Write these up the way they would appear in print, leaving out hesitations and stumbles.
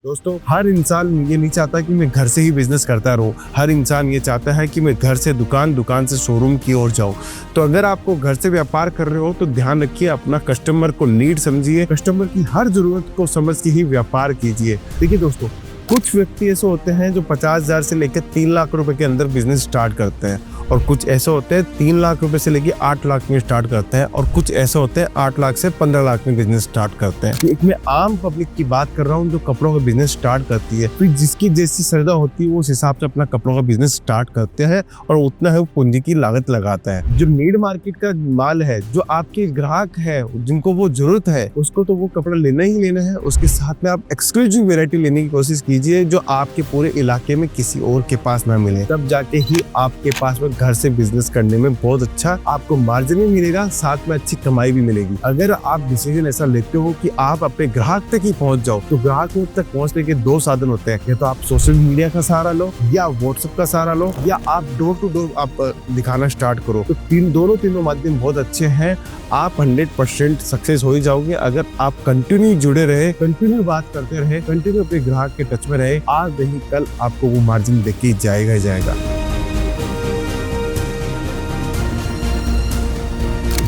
दोस्तों, हर इंसान ये नहीं चाहता कि मैं घर से ही बिजनेस करता रहूं। हर इंसान ये चाहता है कि मैं घर से दुकान, दुकान से शोरूम की ओर जाऊं। तो अगर आपको घर से व्यापार कर रहे हो तो ध्यान रखिए, अपना कस्टमर को नीड समझिए, कस्टमर की हर जरूरत को समझ के ही व्यापार कीजिए। देखिए दोस्तों, कुछ व्यक्ति ऐसे होते हैं जो 50,000 से लेकर 3 लाख रुपए के अंदर बिजनेस स्टार्ट करते हैं, और कुछ ऐसे होते हैं 3 लाख रुपए से लेकर 8 लाख में स्टार्ट करते हैं, और कुछ ऐसे होते हैं 8 लाख से 15 लाख में बिजनेस स्टार्ट करते हैं। एक मैं आम पब्लिक की बात कर रहा हूँ जो कपड़ों का बिजनेस स्टार्ट करती है। फिर जिसकी जैसी श्रद्धा होती है वो उस हिसाब से अपना कपड़ों का बिजनेस स्टार्ट करते हैं, और उतना है वो पूंजी की लागत लगाता है। जो नीड मार्केट का माल है, जो आपके ग्राहक है, जिनको वो जरूरत है, उसको तो वो कपड़ा लेना ही लेना है। उसके साथ में आप एक्सक्लूसिव वैरायटी लेने की कोशिश कीजिए जो आपके पूरे इलाके में किसी और के पास ना मिले। तब जाके ही आपके पास में घर से बिजनेस करने में बहुत अच्छा आपको मार्जिन भी मिलेगा, साथ में अच्छी कमाई भी मिलेगी। अगर आप डिसीजन ऐसा लेते हो कि आप अपने ग्राहक तक ही पहुंच जाओ, तो ग्राहक तक पहुंचने के 2 साधन होते हैं। या तो आप सोशल मीडिया का सहारा लो, या व्हाट्सएप का सहारा लो, या आप डोर टू डोर आप दिखाना स्टार्ट करो। तो तीनों माध्यम बहुत अच्छे हैं। आप 100% सक्सेस हो ही जाओगे अगर आप कंटिन्यू जुड़े रहे, कंटिन्यू बात करते रहे, कंटिन्यू अपने ग्राहक के टच में रहे। आज नहीं कल आपको वो मार्जिन देके ही जाएगा ही जाएगा।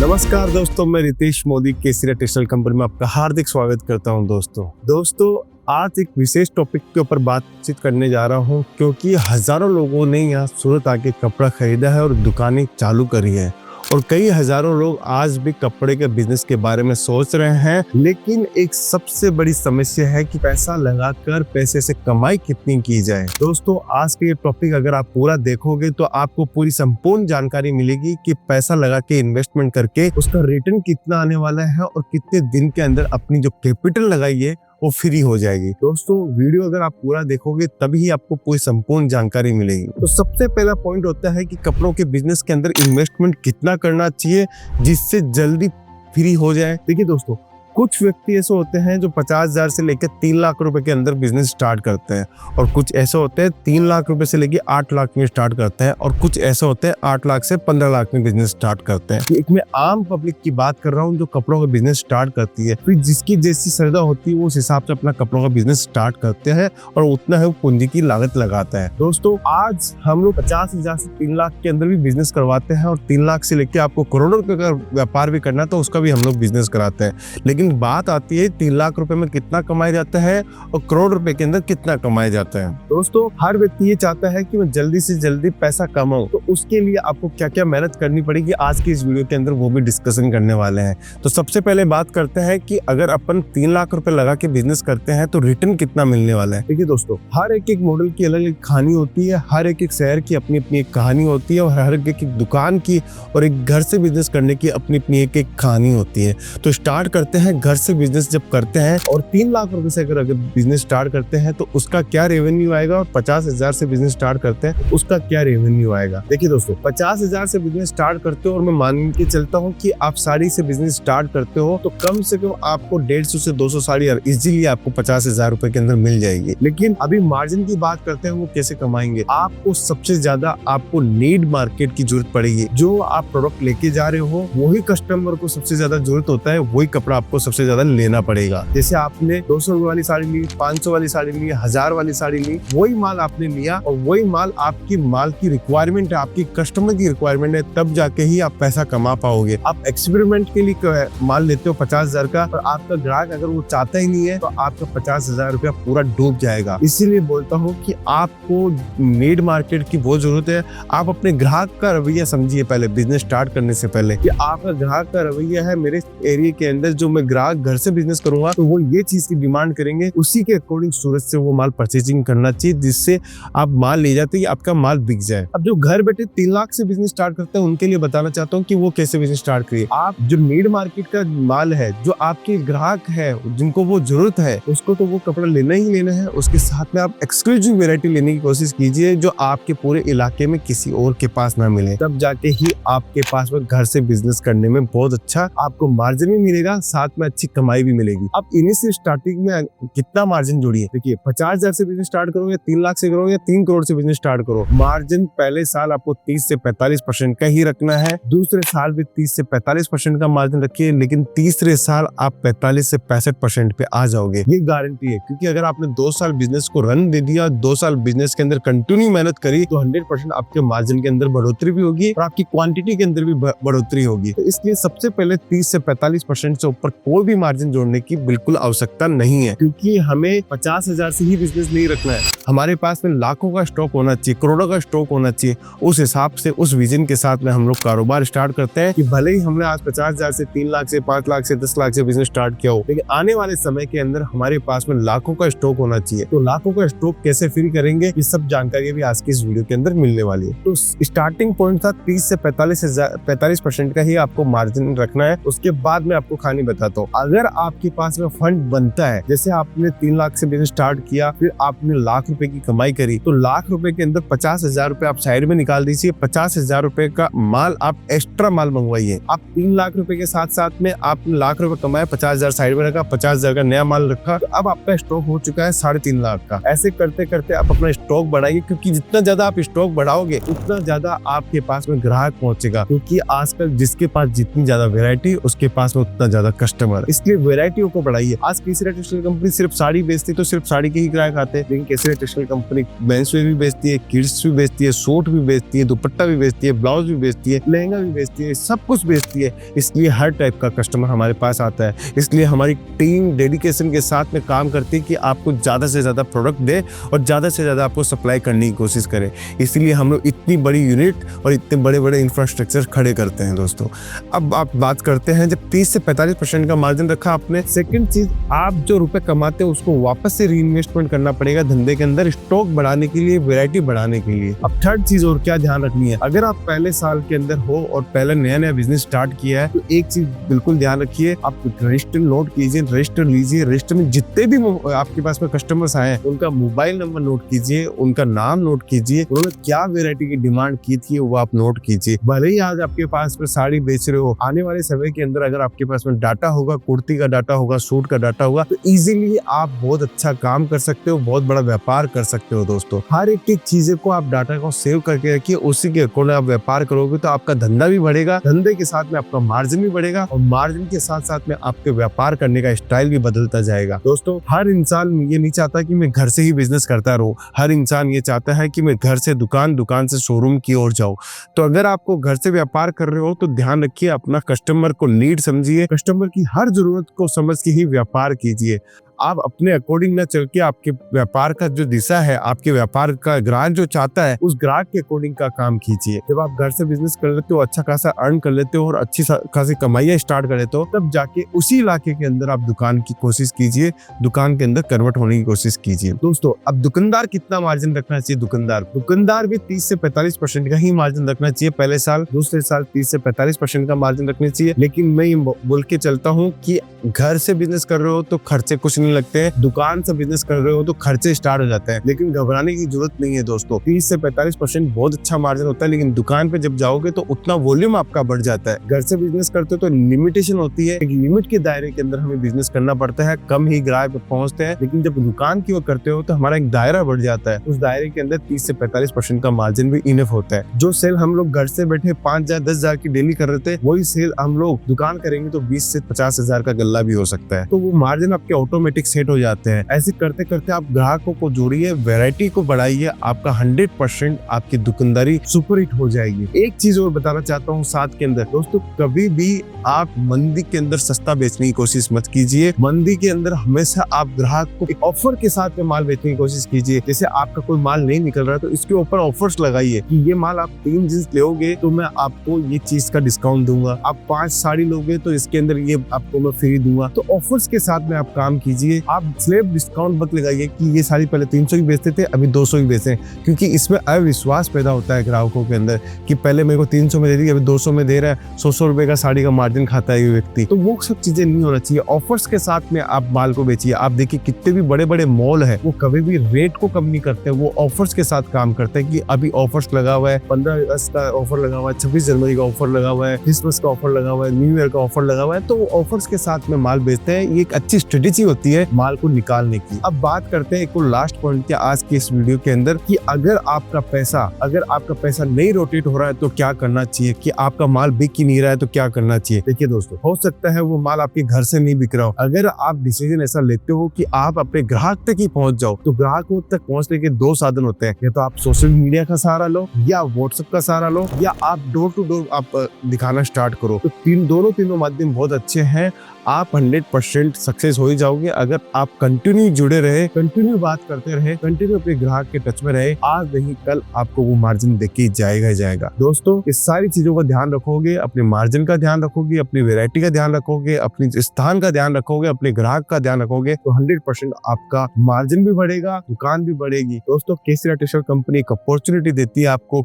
नमस्कार दोस्तों, मैं रितेश मोदी केसरिया टेक्सटाइल कंपनी में आपका हार्दिक स्वागत करता हूं। दोस्तों आज एक विशेष टॉपिक के ऊपर बातचीत करने जा रहा हूं, क्योंकि हजारों लोगों ने यहाँ सूरत आके कपड़ा खरीदा है और दुकानें चालू करी है, और कई हजारों लोग आज भी कपड़े के बिजनेस के बारे में सोच रहे हैं। लेकिन एक सबसे बड़ी समस्या है कि पैसा लगाकर पैसे से कमाई कितनी की जाए। दोस्तों, आज के ये टॉपिक अगर आप पूरा देखोगे तो आपको पूरी संपूर्ण जानकारी मिलेगी कि पैसा लगा के इन्वेस्टमेंट करके उसका रिटर्न कितना आने वाला है, और कितने दिन के अंदर अपनी जो कैपिटल लगाई है वो फ्री हो जाएगी। दोस्तों, वीडियो अगर आप पूरा देखोगे तभी आपको पूरी संपूर्ण जानकारी मिलेगी। तो सबसे पहला पॉइंट होता है कि कपड़ों के बिजनेस के अंदर इन्वेस्टमेंट कितना करना चाहिए जिससे जल्दी फ्री हो जाए। देखिए दोस्तों, कुछ व्यक्ति ऐसे होते हैं जो 50,000 से लेकर 3 लाख रुपए के अंदर बिजनेस स्टार्ट करते हैं, और कुछ ऐसे होते हैं 3 लाख रुपए से लेकर 8 लाख में स्टार्ट करते हैं, और कुछ ऐसे होते हैं 8 लाख से 15 लाख में बिजनेस स्टार्ट करते हैं। एक मैं आम पब्लिक की बात कर रहा हूँ जो कपड़ों का बिजनेस स्टार्ट करती है। फिर जिसकी जैसी श्रद्धा होती है वो उस हिसाब से अपना कपड़ों का बिजनेस स्टार्ट करते हैं, और उतना है वो पूंजी की लागत लगाता है। दोस्तों, आज हम लोग 50,000 से 3 लाख के अंदर भी बिजनेस करवाते हैं, और 3 लाख से लेकर आपको करोड़ों रुपए का व्यापार भी करना है तो उसका भी हम लोग बिजनेस कराते हैं। लेकिन बात आती है 3 लाख रुपए में कितना कमाया जाता है और करोड़ रुपए के अंदर कितना कमाया जाता है। दोस्तों, हर व्यक्ति ये चाहता है कि मैं जल्दी से जल्दी पैसा कमाऊं, तो उसके लिए आपको क्या क्या मेहनत करनी पड़ेगी आज की इस वीडियो के अंदर वो भी डिस्कशन करने वाले हैं। तो सबसे पहले बात करते हैं कि अगर अपन 3 लाख रुपए लगा के बिजनेस करते हैं तो रिटर्न कितना मिलने वाला है। देखिए दोस्तों, हर एक मॉडल की अलग अलग कहानी होती है, हर एक शहर की अपनी अपनी एक कहानी होती है, और हर एक दुकान की और एक घर से बिजनेस करने की अपनी अपनी एक कहानी होती है। तो स्टार्ट करते हैं घर से बिजनेस जब करते हैं, और 3 लाख रुपए से अगर बिजनेस स्टार्ट करते हैं तो उसका क्या रेवेन्यू आएगा, और 50,000 से बिजनेस स्टार्ट करते हैं उसका क्या रेवेन्यू आएगा। देखिए दोस्तों, 50,000 से बिजनेस स्टार्ट करते हो, और मैं मान के चलता हूँ कि आप साड़ी से बिजनेस स्टार्ट करते हो, तो कम से कम आपको 150 से 200 साड़ी इजीली आपको 50,000 रुपए के अंदर मिल जाएगी। लेकिन अभी मार्जिन की बात करते हैं, वो कैसे कमाएंगे। आपको सबसे ज्यादा आपको नीड मार्केट की जरूरत पड़ेगी। जो आप प्रोडक्ट लेके जा रहे हो वही कस्टमर को सबसे ज्यादा जरूरत होता है, वही कपड़ा आपको सबसे ज्यादा लेना पड़ेगा। जैसे आपने 200 रुपए वाली साड़ी ली, 500 वाली साड़ी ली, 1000 वाली साड़ी ली, वही माल आपने लिया, और वही माल आपकी माल की रिक्वायरमेंट है, आपकी कस्टमर की रिक्वायरमेंट है, तब जाके ही आप पैसा कमा पाओगे। आप एक्सपेरिमेंट के लिए माल लेते हो 50,000 का, और आपका ग्राहक अगर वो चाहता ही नहीं है तो आपका 50,000 रुपया पूरा डूब जाएगा। इसीलिए बोलता हूँ कि आपको नीड मार्केट की बहुत जरूरत है। आप अपने ग्राहक का रवैया समझिए पहले, बिजनेस स्टार्ट करने से पहले, कि आपका ग्राहक का रवैया है मेरे एरिया के अंदर जो मैं ग्राहक घर से बिजनेस करूंगा तो वो ये चीज की डिमांड करेंगे, उसी के अकॉर्डिंग सूरत से वो माल परचेजिंग करना चाहिए, जिससे आप माल ले जाते ही आपका माल बिक जाए। अब जो घर बैठे 3 लाख से बिजनेस स्टार्ट करते हैं उनके लिए बताना चाहता हूँ कि वो कैसे बिजनेस स्टार्ट करिए। आप जो नीड मार्केट का माल है, जो आपके ग्राहक है, जिनको वो जरूरत है, उसको तो वो कपड़ा लेना ही लेना है। उसके साथ में आप एक्सक्लूसिव वैरायटी लेने की कोशिश कीजिए जो आपके पूरे इलाके में किसी और के पास ना मिले। तब जाके ही आपके पास में घर से बिजनेस करने में बहुत अच्छा आपको मार्जिन भी मिलेगा, साथ में अच्छी कमाई भी मिलेगी। अब इनिशियल स्टार्टिंग में कितना मार्जिन जोड़िए, देखिए 50,000 से बिजनेस स्टार्ट करो या 3 लाख से करो या 3 करोड़ से बिजनेस स्टार्ट करो, मार्जिन पहले साल आपको 30 से 45% का ही रखना है। दूसरे साल भी 30 से 45% का मार्जिन रखिए, लेकिन तीसरे साल आप 45 से 65% पे आ जाओगे, ये गारंटी है। क्योंकि अगर आपने 2 साल बिजनेस को रन दे दिया, 2 साल बिजनेस के अंदर कंटिन्यू मेहनत करी, तो 100% आपके मार्जिन के अंदर बढ़ोतरी भी होगी और आपकी क्वांटिटी के अंदर भी बढ़ोतरी होगी। तो इसलिए सबसे पहले 30 से 45% से ऊपर कोई भी मार्जिन जोड़ने की बिल्कुल आवश्यकता नहीं है, क्योंकि हमें 50,000 से ही बिजनेस नहीं रखना है। हमारे पास में लाखों का स्टॉक होना चाहिए, करोड़ों का स्टॉक होना चाहिए। उस हिसाब से, उस विजन के साथ में हम लोग कारोबार स्टार्ट करते हैं कि भले ही हमने आज 50,000 से 3 लाख से 5 लाख से 10 लाख से बिजनेस स्टार्ट किया हो, लेकिन आने वाले समय के अंदर हमारे पास में लाखों का स्टॉक होना चाहिए। तो लाखों का स्टॉक कैसे फ्री करेंगे, ये सब जानकारी भी आज की इस वीडियो के अंदर मिलने वाली है। तो स्टार्टिंग पॉइंट था 30 से 45% का ही आपको मार्जिन रखना है। उसके बाद मैं आपको कहानी बताता हूँ। अगर आपके पास में फंड बनता है, जैसे आपने 3 लाख से बिजनेस स्टार्ट किया, फिर आपने लाख रुपए की कमाई करी, तो लाख रुपए के अंदर 50,000 रुपए आप साइड में निकाल दीजिए। 50,000 रुपए का माल आप एक्स्ट्रा माल मंगवाइए। आप 3 लाख रुपए के साथ साथ में आपने लाख रुपए कमाया, 50,000 साइड में रखा, 50,000 का नया माल रखा, तो अब आपका स्टॉक हो चुका है 3.5 लाख का। ऐसे करते करते आप अपना स्टॉक बढ़ाइए, क्योंकि जितना ज्यादा आप स्टॉक बढ़ाओगे उतना ज्यादा आपके पास में ग्राहक पहुंचेगा। क्योंकि आजकल जिसके पास जितनी ज्यादा वैरायटी, उसके पास में उतना ज्यादा कस्टमर, इसलिए वैरायटियों को बढ़ाइए। आज केसरिया टेक्सटाइल कंपनी सिर्फ साड़ी बेचती तो सिर्फ साड़ी के ही ग्राहक आते हैं, लेकिन केसरिया टेक्सटाइल कंपनी मेंस वेयर भी बेचती है, किड्स भी बेचती है, सूट भी बेचती है, दुपट्टा भी बेचती है, ब्लाउज भी बेचती है, लहंगा भी बेचती है, सब कुछ बेचती है। इसलिए हर टाइप का कस्टमर हमारे पास आता है। इसलिए हमारी टीम डेडिकेशन के साथ में काम करती है कि आपको ज्यादा से ज्यादा प्रोडक्ट दे और ज्यादा से ज्यादा आपको सप्लाई करने की कोशिश करे। इसलिए हम लोग इतनी बड़ी यूनिट और इतने बड़े बड़े इंफ्रास्ट्रक्चर खड़े करते हैं दोस्तों। अब आप बात करते हैं, जब 30 से 45% का मार्जिन रखा आपने, सेकंड चीज, आप जो रुपए कमाते हैं उसको वापस से रीइन्वेस्टमेंट करना पड़ेगा धंधे के अंदर, स्टॉक बढ़ाने के लिए, वैरायटी बढ़ाने के लिए। अब थर्ड चीज और क्या ध्यान रखनी है, अगर आप पहले साल के अंदर हो और पहले नया नया बिजनेस स्टार्ट किया है, तो एक चीज बिल्कुल ध्यान रखिए, आप रजिस्टर नोट कीजिए, रजिस्टर लीजिए। रजिस्टर में जितने भी आपके पास में कस्टमर्स आए हैं, उनका मोबाइल नंबर नोट कीजिए, उनका नाम नोट कीजिए, उन्होंने क्या वैरायटी की डिमांड की थी वो आप नोट कीजिए। भले ही आज आपके पास में साड़ी बेच रहे हो, आने वाले समय के अंदर अगर आपके पास में डाटा होगा, कुर्ती का डाटा होगा, सूट का डाटा होगा, तो इजीली आप बहुत अच्छा काम कर सकते हो, बहुत बड़ा व्यापार कर सकते हो दोस्तों। हर एक चीजें को आप डाटा को सेव करके रखिए, उसी के अकॉर्डिंग आप व्यापार करोगे तो आपका धंधा भी बढ़ेगा, धंधे के साथ में आपका मार्जिन भी बढ़ेगा और मार्जिन के साथ साथ में आपके व्यापार करने का स्टाइल भी बदलता जाएगा। दोस्तों, हर इंसान ये नहीं चाहता कि मैं घर से ही बिजनेस करता रहूं, हर इंसान ये चाहता है कि मैं घर से दुकान, दुकान से शोरूम की ओर जाऊं। तो अगर आपको घर से व्यापार कर रहे हो तो ध्यान रखिए, अपना कस्टमर को नीड समझिए, कस्टमर की हर जरूरत को समझ के ही व्यापार कीजिए। आप अपने अकॉर्डिंग न चल के आपके व्यापार का जो दिशा है, आपके व्यापार का ग्राहक जो चाहता है, उस ग्राहक के अकॉर्डिंग का काम कीजिए। जब आप घर से बिजनेस कर लेते हो, अच्छा खासा अर्न कर लेते हो और अच्छी खासी कमाइयां स्टार्ट कर लेते हो, तब जाके उसी इलाके के अंदर आप दुकान की कोशिश कीजिए, दुकान के अंदर कन्वर्ट होने की कोशिश कीजिए। दोस्तों, अब दुकानदार कितना मार्जिन रखना चाहिए? दुकानदार भी 30 से 45% का ही मार्जिन रखना चाहिए पहले साल। दूसरे साल 30 से 45% का मार्जिन रखना चाहिए। लेकिन मैं ये बोल के चलता हूँ कि घर से बिजनेस कर रहे हो तो खर्चे कुछ नहीं लगते हैं, दुकान से बिजनेस कर रहे हो तो खर्चे स्टार्ट हो जाते हैं। लेकिन घबराने की जरूरत नहीं है दोस्तों। 30 से 45% बहुत अच्छा मार्जिन होता है, लेकिन दुकान पे जब जाओगे तो उतना वॉल्यूम आपका बढ़ जाता है। घर से बिजनेस करते हो तो लिमिटेशन होती है, एक लिमिट के दायरे के अंदर हमें बिजनेस करना पड़ता है, कम ही ग्राहक पे पहुंचते हैं। लेकिन जब दुकान की ओर करते हो तो हमारा एक दायरा बढ़ जाता है, उस दायरे के अंदर 30 से 45% का मार्जिन भी इनफ होता है। जो सेल हम लोग घर से बैठे 5,000 10,000 की डेली कर रहे थे, वही सेल हम लोग दुकान करेंगे तो 20 से 50,000 का गल्ला भी हो सकता है। तो वो मार्जिन आपके ऑटोमेटिक सेट हो जाते हैं। ऐसे करते करते आप ग्राहकों को जोड़िए, वैरायटी को बढ़ाइए, आपका 100% आपकी दुकानदारी सुपर हिट हो जाएगी। एक चीज और बताना चाहता हूँ साथ के अंदर, दोस्तों कभी भी आप मंदी के अंदर सस्ता बेचने की कोशिश मत कीजिए। मंदी के अंदर हमेशा आप ग्राहक को एक ऑफर के साथ में माल बेचने की कोशिश कीजिए। जैसे आपका कोई माल नहीं निकल रहा तो इसके ऊपर ऑफर्स लगाइए कि ये माल आप 3 जींस लोगे तो मैं आपको ये चीज का डिस्काउंट दूंगा, आप 5 साड़ी लोगे तो इसके अंदर ये आपको मैं फ्री दूंगा। तो ऑफर्स के साथ में आप काम कीजिए। कीजिए। आप स्लैब डिस्काउंट मत लगाइए कि ये साड़ी पहले 300 की बेचते थे अभी 200 की बेचें, क्योंकि इसमें अविश्वास पैदा होता है ग्राहकों के अंदर कि पहले मेरे को 300 में दे दी अभी 200 में दे रहा है, 100 रुपए का साड़ी का मार्जिन खाता है ये व्यक्ति। तो वो सब चीजें नहीं होना चाहिए। ऑफर्स के साथ में आप माल को बेचिए। आप देखिए कितने भी बड़े बड़े मॉल है वो कभी भी रेट को कम नहीं करते, वो ऑफर्स के साथ काम करते हैं कि अभी ऑफर्स लगा हुआ है, 15 अगस्त का ऑफर लगा हुआ है, 26 जनवरी का ऑफर लगा हुआ है, क्रिसमस का ऑफर लगा हुआ है, न्यू ईयर का ऑफर लगा हुआ है, तो वो ऑफर्स के साथ में माल बेचते हैं। ये एक अच्छी स्ट्रेटेजी होती है माल को निकालने की। अब बात करते हैं एक लास्ट पॉइंट के आज के इस वीडियो के अंदर कि अगर आपका पैसा नहीं रोटेट हो रहा है तो क्या करना चाहिए, कि आपका माल बिक ही नहीं रहा है तो क्या करना चाहिए। देखिए दोस्तों, हो सकता है वो माल आपके घर से नहीं बिक रहा हो। अगर आप डिसीजन ऐसा लेते हो कि आप अपने ग्राहक तक ही पहुंच जाओ, तो ग्राहकों तक पहुंचने के दो साधन होते हैं, या तो आप सोशल मीडिया का सहारा लो, या व्हाट्सएप का सहारा लो, या आप डोर टू डोर आप दिखाना स्टार्ट करो। तो तीनों माध्यम बहुत अच्छे हैं। आप 100% सक्सेस हो ही जाओगे अगर आप कंटिन्यू जुड़े रहे, कंटिन्यू बात करते रहे, कंटिन्यू अपने ग्राहक के टच में रहे। आज नहीं कल आपको वो मार्जिन देके ही जाएगा। दोस्तों, इस सारी चीजों का ध्यान रखोगे, अपने मार्जिन का ध्यान रखोगे, अपनी वैरायटी का ध्यान रखोगे, अपने स्थान का ध्यान रखोगे, अपने ग्राहक का ध्यान रखोगे, तो 100% आपका मार्जिन भी बढ़ेगा, दुकान भी बढ़ेगी। दोस्तों, केसरिया टेक्सटाइल कंपनी एक अपॉर्चुनिटी देती है आपको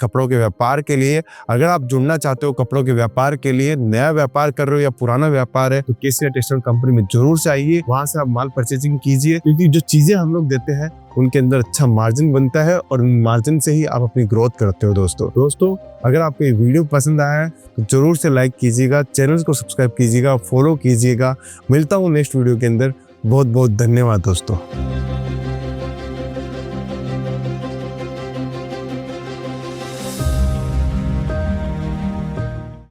कपड़ों के व्यापार के लिए। अगर आप जुड़ना चाहते हो कपड़ों के व्यापार के लिए, नया व्यापार कर रहे हो या पुराना व्यापार है, तो केसरिया टेक्सटाइल कंपनी में जरूर चाहिए। वहां से आप माल परचेजिंग कीजिए, क्योंकि जो चीजें हम लोग देते हैं उनके अंदर अच्छा मार्जिन बनता है और मार्जिन से ही आप अपनी ग्रोथ करते हो। दोस्तों, अगर आपको ये वीडियो पसंद आया है तो जरूर से लाइक कीजिएगा, चैनल को सब्सक्राइब कीजिएगा, फॉलो कीजिएगा। मिलता हूँ नेक्स्ट वीडियो के अंदर। बहुत बहुत धन्यवाद दोस्तों।